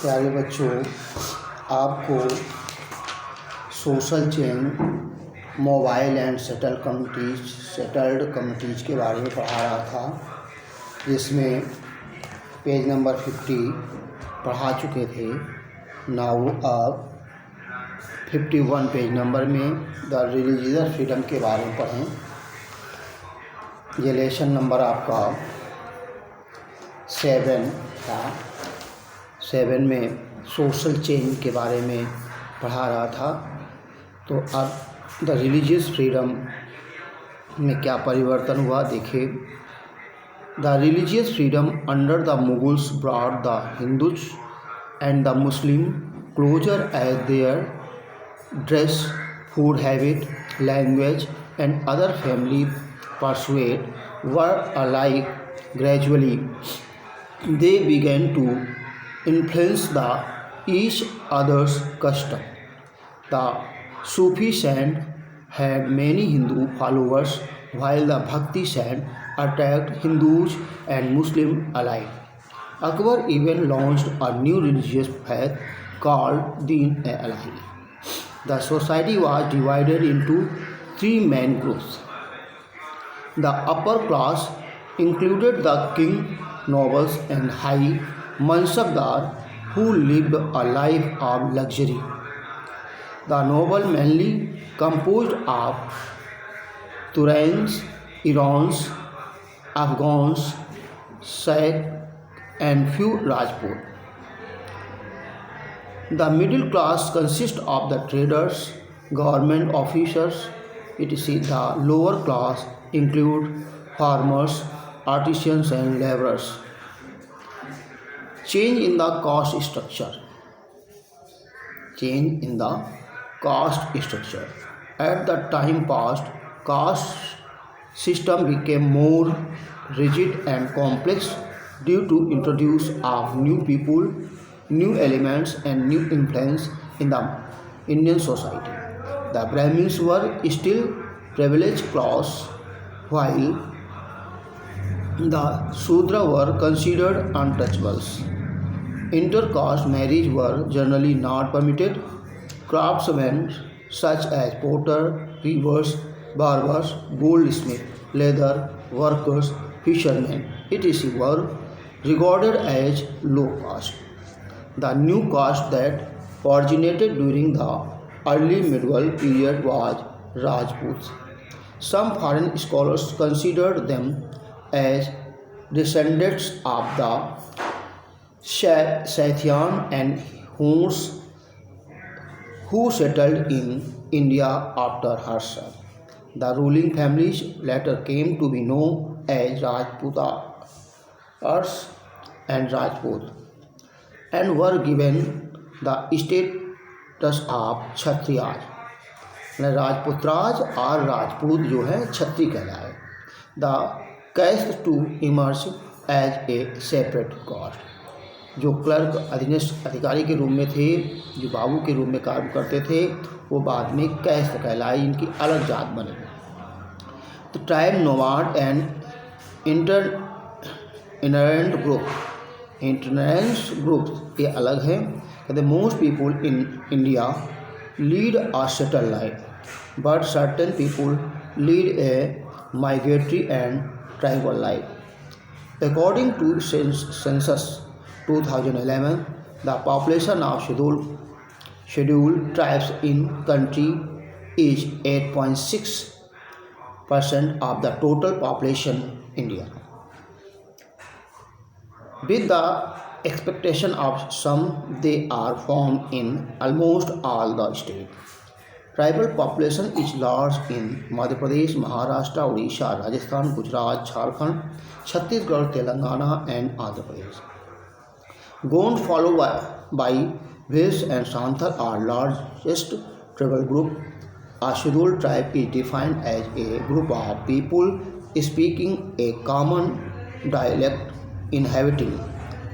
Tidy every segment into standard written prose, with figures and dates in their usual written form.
प्यारे बच्चों, आपको social change, mobile and settled committees के बारे में पढ़ा रहा था, जिसमें पेज नंबर 50 पढ़ा चुके थे। नाउ अब 51 पेज नंबर में द रिलीजियस फ्रीडम के बारे में पढ़ें। ये लेसन नंबर आपका 7 था। 7 में सोशल चेंज के बारे में पढ़ा रहा था। तो अब द रिलीजियस फ्रीडम में क्या परिवर्तन हुआ देखिए। The religious freedom under the Mughals brought the Hindus and the Muslim closer as their dress, food habit, language and other family pursuits were alike. Gradually, they began to influence each other's custom. The Sufi saint had many Hindu followers, while the Bhakti saint attacked Hindus and Muslims alike. Akbar even launched a new religious faith called Deen-e-Ilahi. The society was divided into three main groups. The upper class included the king, nobles and high mansabdar who lived a life of luxury. The noble mainly composed of Turains, Irans, Afghans, Sikh and few Rajput. The middle class consists of the traders, government officers, etc. The lower class include farmers, artisans and laborers. Change in the caste structure. At the time past, caste system became more rigid and complex due to introduce of new people, new elements and new influence in the Indian society. The Brahmins were still privileged class, while the Shudra were considered untouchables. Inter-caste marriage were generally not permitted. Craftsmen such as potter, weavers, barbers, goldsmiths, leather workers, fishermen, etc. were regarded as low caste. The new caste that originated during the early medieval period was Rajputs. Some foreign scholars considered them as descendants of the Scythian and Huns who settled in India after Harsha. The ruling families later came to be known as Rajputas and Rajput and were given the status of Kshatriyas. राजपुतराज और राजपूत जो है क्षत्रिय कहलाए. The caste to emerge as a separate caste. जो clerk अधीनस्थ अधिकारी के रूप में थे, जो बाबू के रूप में काम करते थे, वो बाद में कैस्ट कहलाए, इनकी अलग जात बने. तो ट्राइब, नोमाड एंड इंटरनेंस ग्रुप ये अलग हैं. कहते most people in India lead a settled life, but certain people lead a migratory and tribal life. According to Census 2011, the population of scheduled tribes in country is 8.6% of the total population in India. With the expectation of some, they are found in almost all the states. Tribal population is large in Madhya Pradesh, Maharashtra, Odisha, Rajasthan, Gujarat, Jharkhand, Chhattisgarh, Telangana and Andhra Pradesh. Gond followed by Vaish and Santhal are largest tribal group. A scheduled tribe is defined as a group of people speaking a common dialect, inhabiting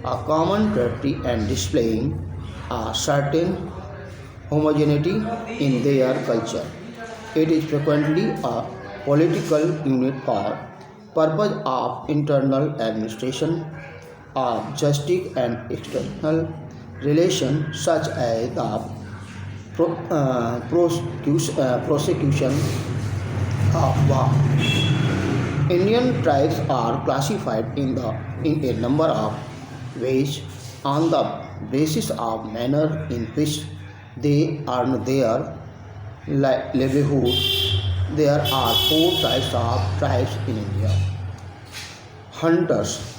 a common territory and displaying a certain homogeneity in their culture. It is frequently a political unit for purpose of internal administration of justice and external relations such as the prosecution of war. Indian tribes are classified in a number of ways on the basis of manner in which they earn their livelihood. There are four types of tribes in India: hunters,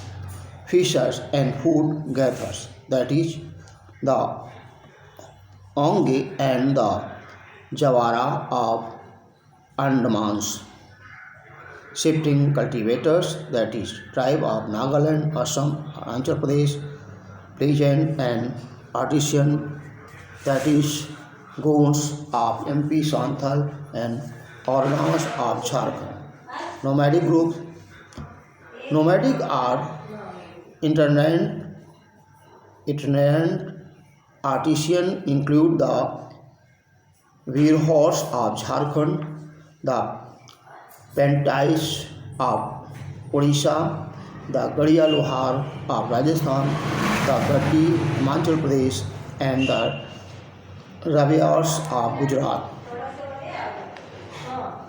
fishers, and food gatherers. That is the Onge and the Jawara of Andamans. Shifting cultivators, that is tribe of Nagaland, Assam, Arunachal Pradesh, peasant and artisan, that is Gonds of MP, Santhal, and Organs of Jharkhand. Nomadic groups. Nomadic are itinerant artisans include the Veer Horse of Jharkhand, the Pentais of Odisha, the Gadiya Lohar of Rajasthan, the Gatti Himachal Pradesh, and the Raviars of Gujarat.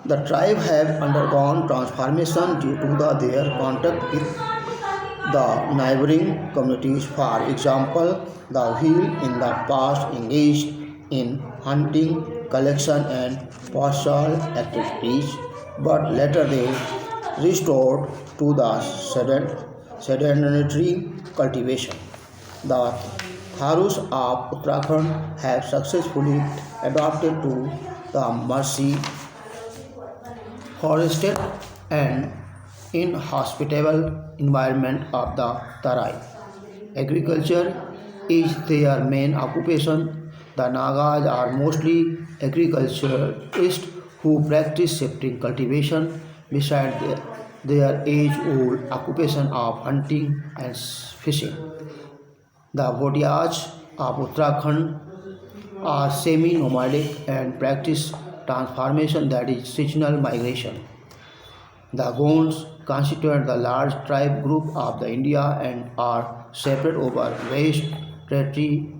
The tribe have undergone transformation due to their contact with the neighboring communities. For example, the Bhil in the past engaged in hunting, collection, and pastoral activities, but later they restored to the sedentary cultivation. The Tharus of Uttarakhand have successfully adapted to the marshy, forested, and inhospitable environment of the Tarai. Agriculture is their main occupation. The Nagas are mostly agriculturists who practice shifting cultivation beside their age-old occupation of hunting and fishing. The Bhodias of Uttarakhand are semi-nomadic and practice transformation, that is seasonal migration. The Gonds constitute the large tribe group of the India and are separate over vast territory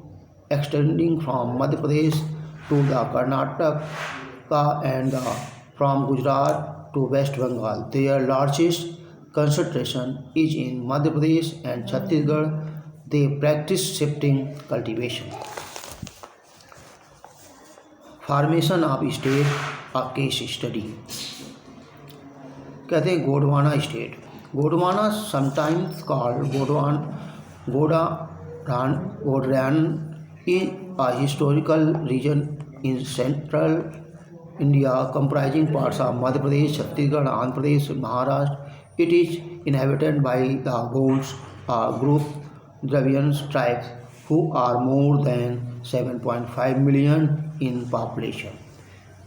extending from Madhya Pradesh to the Karnataka and from Gujarat to West Bengal. Their largest concentration is in Madhya Pradesh and Chhattisgarh. They practice shifting cultivation. Formation of state, a case study. कहते हैं Gondwana state. Gondwana sometimes called Gondwaran is a historical region in central India comprising parts of Madhya Pradesh, Chhattisgarh, Andhra Pradesh, Maharashtra. It is inhabited by the Gonds, a group Dravidian tribes who are more than 7.5 million in population.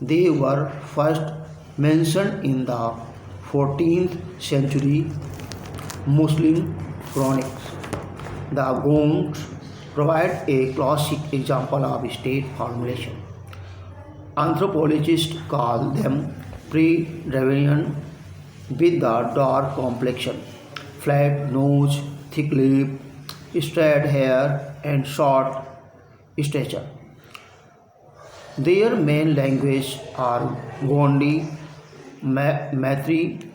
They were first mentioned in the 14th century Muslim chronics. The Gonds provide a classic example of state formulation. Anthropologists call them pre-Dravidian with the dark complexion, flat nose, thick lip, straight hair, and short stature. Their main language are Gondi, Maithili,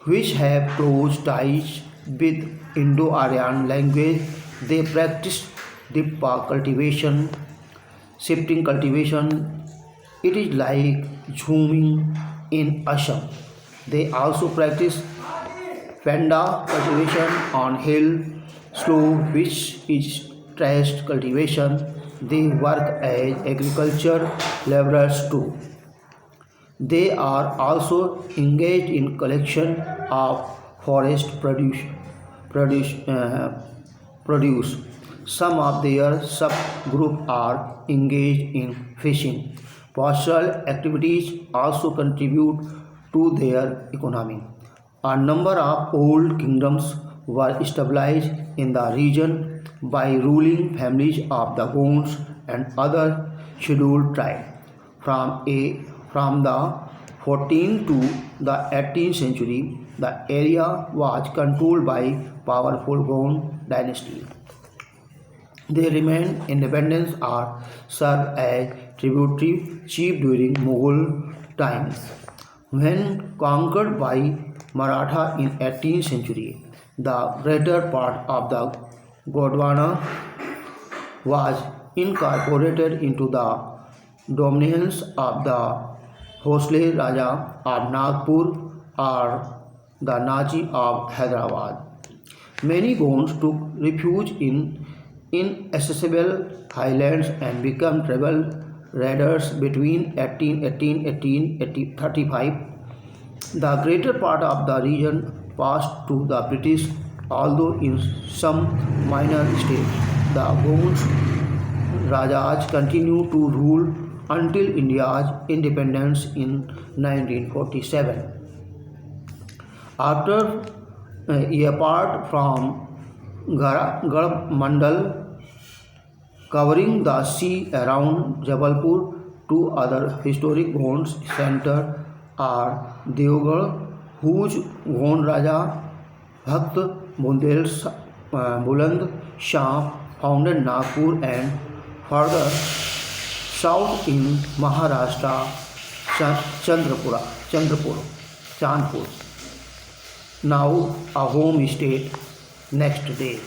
which have close ties with Indo-Aryan language. They practice dippa cultivation, shifting cultivation. It is like zooming in Assam. They also practice Panda cultivation on hill slope, which is terraced cultivation. They work as agriculture laborers too. They are also engaged in collection of forest produce. produce. Some of their subgroups are engaged in fishing. Pastoral activities also contribute to their economy. A number of old kingdoms were established in the region by ruling families of the Gonds and other scheduled tribes. From the 14th to the 18th century, the area was controlled by powerful Gond dynasty. They remained independent or served as tributary chief during Mughal times. When conquered by Maratha in 18th century, the greater part of the Gondwana was incorporated into the dominions of the Bhosle Raja of Nagpur or the Naji of Hyderabad. Many Gonds took refuge in inaccessible highlands and became tribal raiders between 1818 1835. The greater part of the region passed to the British, although in some minor states. The Gonds Rajas continued to rule until India's independence in 1947. After apart from Garh Mandal covering the sea around Jabalpur, two other historic Gond centers are Deogarh, whose Gond Raja Bhakt Buland Shah founded Nagpur, and further south in Maharashtra, Chandpur, now a home state next day.